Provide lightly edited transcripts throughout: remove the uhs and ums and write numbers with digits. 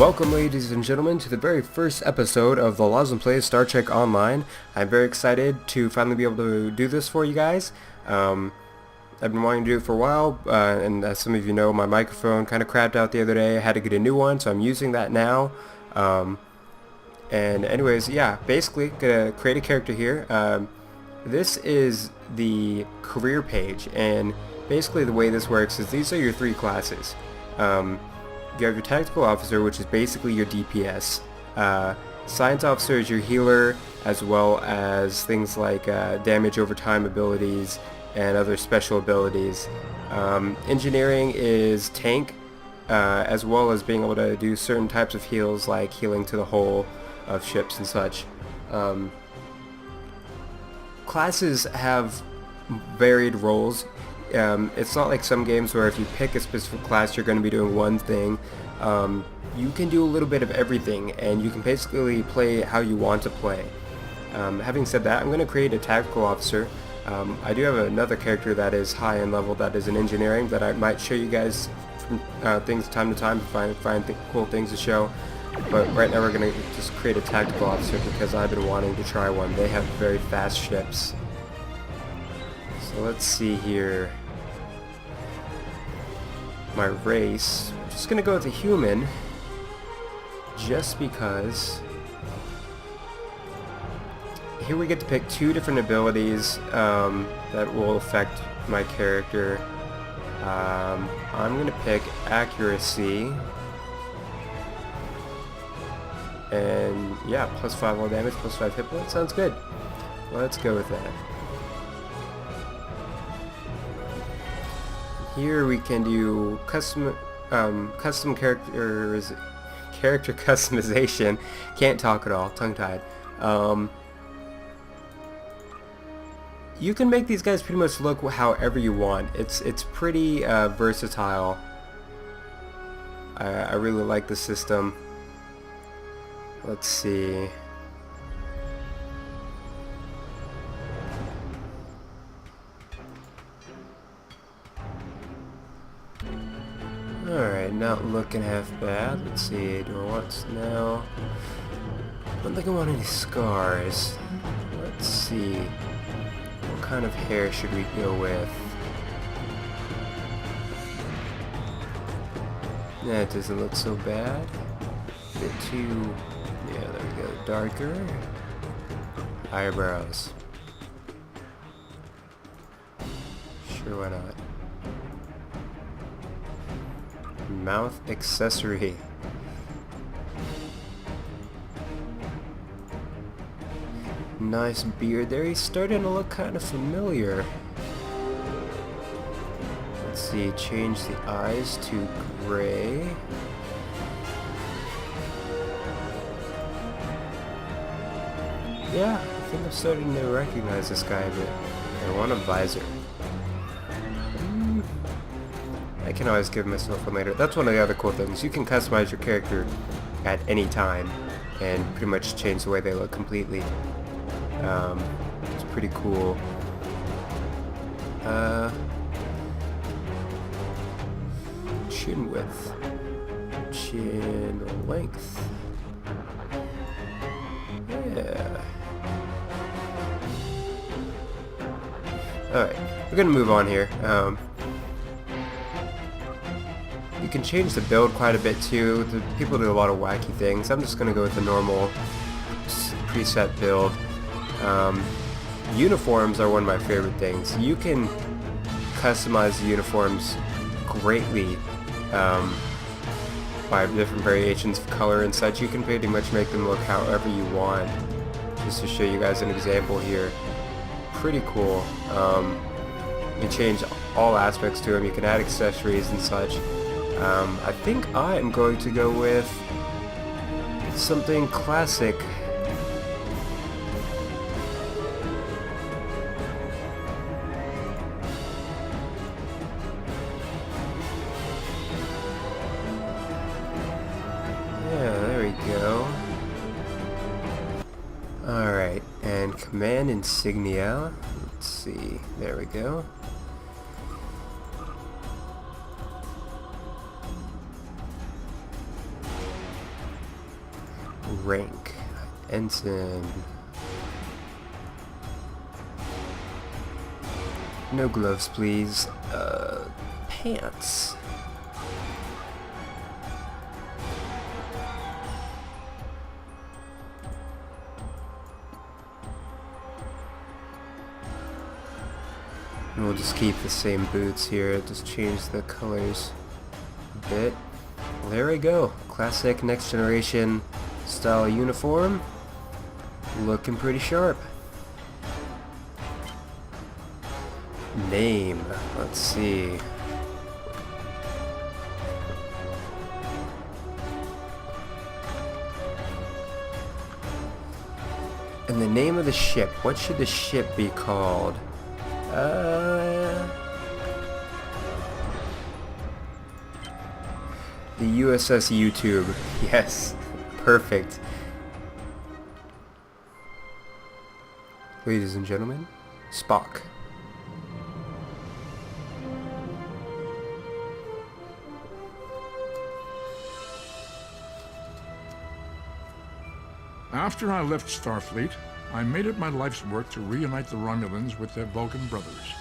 Welcome, ladies and gentlemen, to the very first episode of the Lazen Plays Star Trek Online. I'm very excited to finally be able to do this for you guys. I've been wanting to do it for a while, and as some of you know, my microphone kind of crapped out the other day. I had to get a new one, so I'm using that now. And anyways, yeah, basically, gonna create a character here. This is the career page, and basically the way this works is these are your three classes. You have your Tactical Officer, which is basically your DPS. Science Officer is your healer, as well as things like damage over time abilities and other special abilities. Engineering is tank, as well as being able to do certain types of heals, like healing to the hull of ships and such. Classes have varied roles. It's not like some games where if you pick a specific class you're going to be doing one thing. You can do a little bit of everything, and you can basically play how you want to play. Having said that, I'm going to create a Tactical Officer. I do have another character that is high in level that is in engineering that I might show you guys from things time to time to find cool things to show. But right now we're going to just create a Tactical Officer because I've been wanting to try one. They have very fast ships. So let's see here. My race, I'm just gonna go with a human just because here we get to pick two different abilities that will affect my character. I'm gonna pick accuracy, and yeah, plus 5 all damage, plus 5 hit points. Sounds good. Let's go with that. Here we can do custom character customization. Can't talk at all, tongue-tied. You can make these guys pretty much look however you want. It's pretty versatile. I really like the system. Let's see. Alright, not looking half bad. Let's see, do I want now? I don't think I want any scars. Let's see. What kind of hair should we go with? That doesn't look so bad. A bit too... yeah, there we go. Darker. Eyebrows. Sure, why not? Mouth accessory. Nice beard there. He's starting to look kind of familiar. Let's see, change the eyes to gray. Yeah, I think I'm starting to recognize this guy a bit. I want a visor. I can always give myself one later. That's one of the other cool things. You can customize your character at any time and pretty much change the way they look completely. It's pretty cool. Chin width. Chin length. Yeah. Alright, we're gonna move on here. You can change the build quite a bit too. The people do a lot of wacky things. I'm just going to go with the normal preset build. Uniforms are one of my favorite things. You can customize the uniforms greatly by different variations of color and such. You can pretty much make them look however you want. Just to show you guys an example here. Pretty cool. You can change all aspects to them. You can add accessories and such. I think I am going to go with something classic. Yeah, there we go. Alright, and command insignia. Let's see, there we go. rank? Ensign. No gloves, please. Pants. And we'll just keep the same boots here, just change the colors a bit. Well, there we go. Classic next generation style uniform. Looking pretty sharp. Name. Let's see. And the name of the ship. What should the ship be called? The USS YouTube. Yes. Perfect. Ladies and gentlemen, Spock. After I left Starfleet, I made it my life's work to reunite the Romulans with their Vulcan brothers.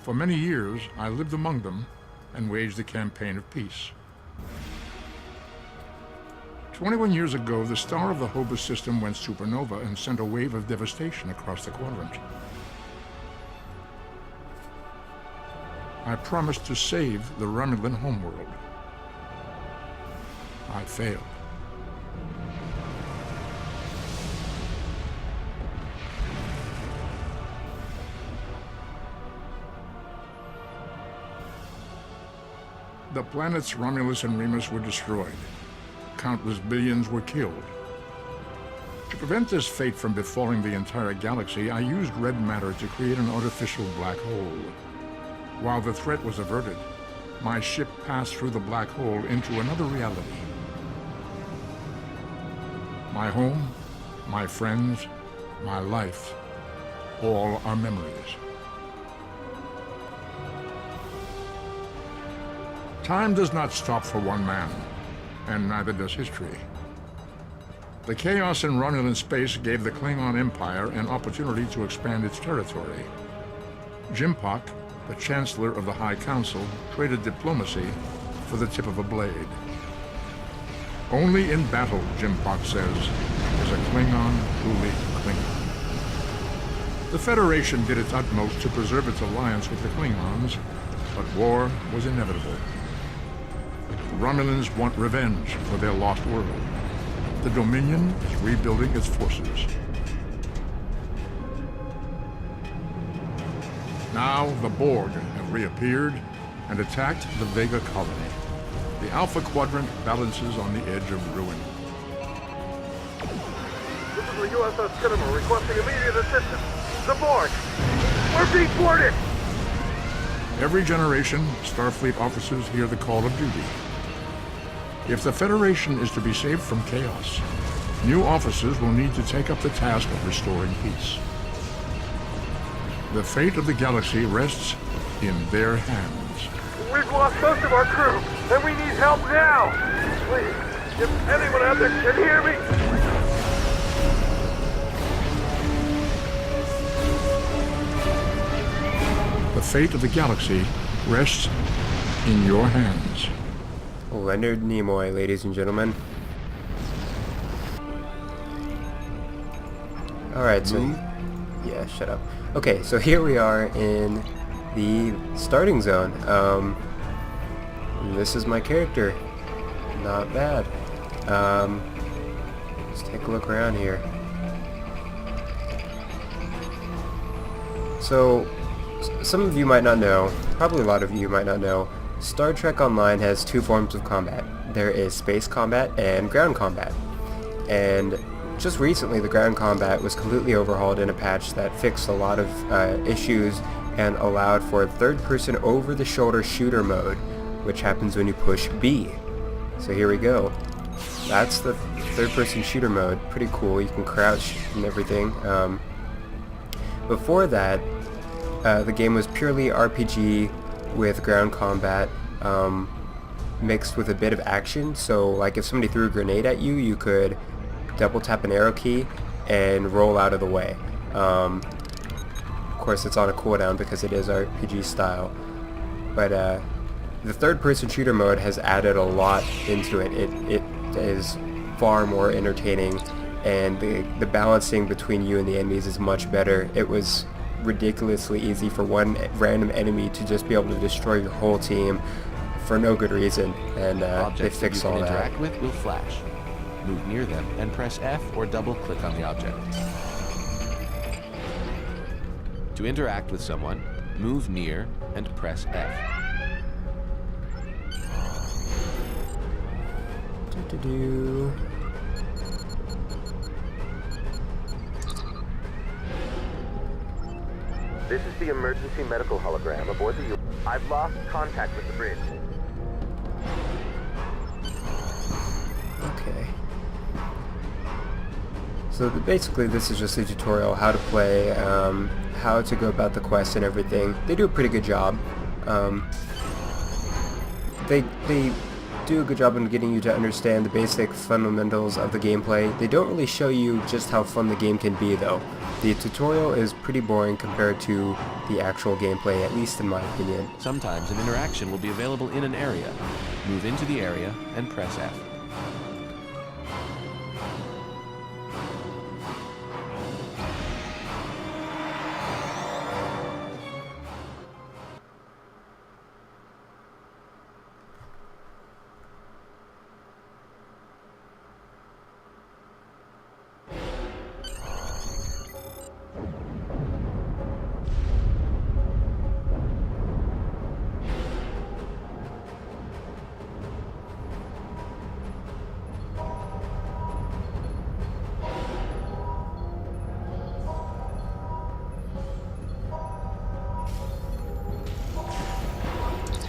For many years, I lived among them and waged a campaign of peace. 21 years ago, the star of the Hobus system went supernova and sent a wave of devastation across the quadrant. I promised to save the Romulan homeworld. I failed. The planets Romulus and Remus were destroyed. Countless billions were killed. To prevent this fate from befalling the entire galaxy, I used red matter to create an artificial black hole. While the threat was averted, my ship passed through the black hole into another reality. My home, my friends, my life, all are memories. Time does not stop for one man, and neither does history. The chaos in Romulan space gave the Klingon Empire an opportunity to expand its territory. Jimpak, the Chancellor of the High Council, traded diplomacy for the tip of a blade. Only in battle, Jimpak says, is a Klingon truly Klingon. The Federation did its utmost to preserve its alliance with the Klingons, but war was inevitable. The Romulans want revenge for their lost world. The Dominion is rebuilding its forces. Now the Borg have reappeared and attacked the Vega colony. The Alpha Quadrant balances on the edge of ruin. This is the USS Cinema requesting immediate assistance. The Borg! We're being boarded! Every generation, Starfleet officers hear the call of duty. If the Federation is to be saved from chaos, new officers will need to take up the task of restoring peace. The fate of the galaxy rests in their hands. We've lost most of our crew, and we need help now! Please, if anyone out there can hear me! The fate of the galaxy rests in your hands. Leonard Nimoy, ladies and gentlemen. Alright, so... Yeah, shut up. Okay, so here we are in the starting zone. This is my character. Not bad. Let's take a look around here. So, some of you might not know, probably a lot of you might not know, Star Trek Online has two forms of combat. There is space combat and ground combat. And just recently the ground combat was completely overhauled in a patch that fixed a lot of issues and allowed for third-person over-the-shoulder shooter mode, which happens when you push B. So here we go. That's the third-person shooter mode. Pretty cool. You can crouch and everything. Before that, the game was purely RPG with ground combat. mixed with a bit of action. So like if somebody threw a grenade at you, you could double tap an arrow key and roll out of the way. Of course it's on a cooldown because it is RPG style. But the third-person shooter mode has added a lot into it. It is far more entertaining, and the balancing between you and the enemies is much better. It was ridiculously easy for one random enemy to just be able to destroy your whole team for no good reason, and they fixed all that. Objects you can interact with will flash. Move near them and press F or double-click on the object. To interact with someone, move near and press F. Do-do-do. This is the emergency medical hologram aboard the U. I've lost contact with the bridge. Okay. So basically this is just a tutorial how to play, how to go about the quest and everything. They do a pretty good job. They do a good job in getting you to understand the basic fundamentals of the gameplay. They don't really show you just how fun the game can be though. The tutorial is pretty boring compared to the actual gameplay, at least in my opinion. Sometimes an interaction will be available in an area. Move into the area and press F.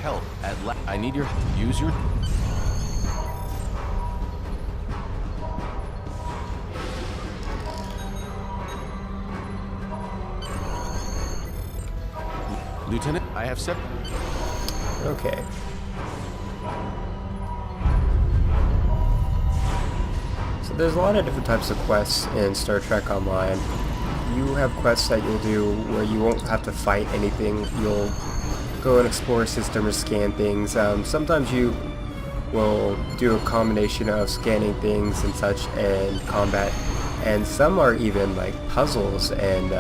Help at I need your use your Lieutenant, I have set. Okay. So there's a lot of different types of quests in Star Trek Online. You have quests that you'll do where you won't have to fight anything. You'll go and explore a system or scan things. Sometimes you will do a combination of scanning things and such and combat, and some are even like puzzles and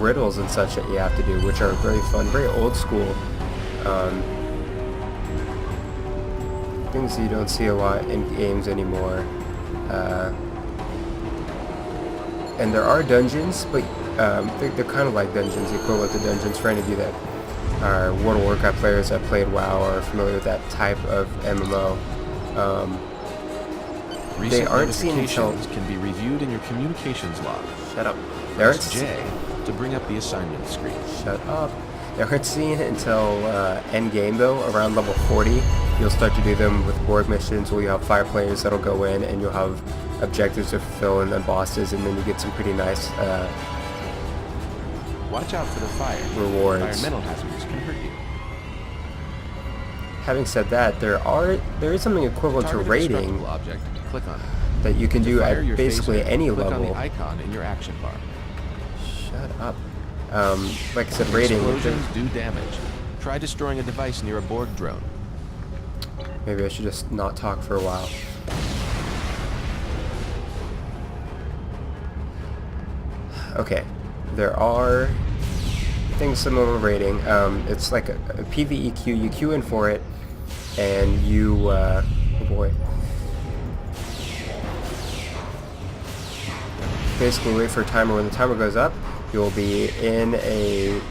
riddles and such that you have to do, which are very fun, very old school. Things you don't see a lot in games anymore. And there are dungeons, but they're kind of like dungeons, equivalent to dungeons for any of you that are World of Warcraft players that played WoW or are familiar with that type of MMO. They aren't seen until... can be reviewed in your communications log. Shut up. They aren't Press J to bring up the assignment screen. Shut up. They aren't seen until end game though, around level 40. You'll start to do them with board missions where you have 5 players that'll go in and you'll have objectives to fulfill and then bosses, and then you get some pretty nice Watch out for the fire. rewards. Environmental hazards can hurt you. Having said that, there is something equivalent to Target a raiding destructible object. Click on it. that you can do Fire at your basically phaser, any click on level. the icon in your action bar. Shut up. Like I said, raiding. Explosions do damage. Try destroying a device near a Borg drone. Maybe I should just not talk for a while. Okay, there are things similar to raiding. It's like a PvE queue. You queue in for it, and you, oh boy. Basically wait for a timer. When the timer goes up, you'll be in a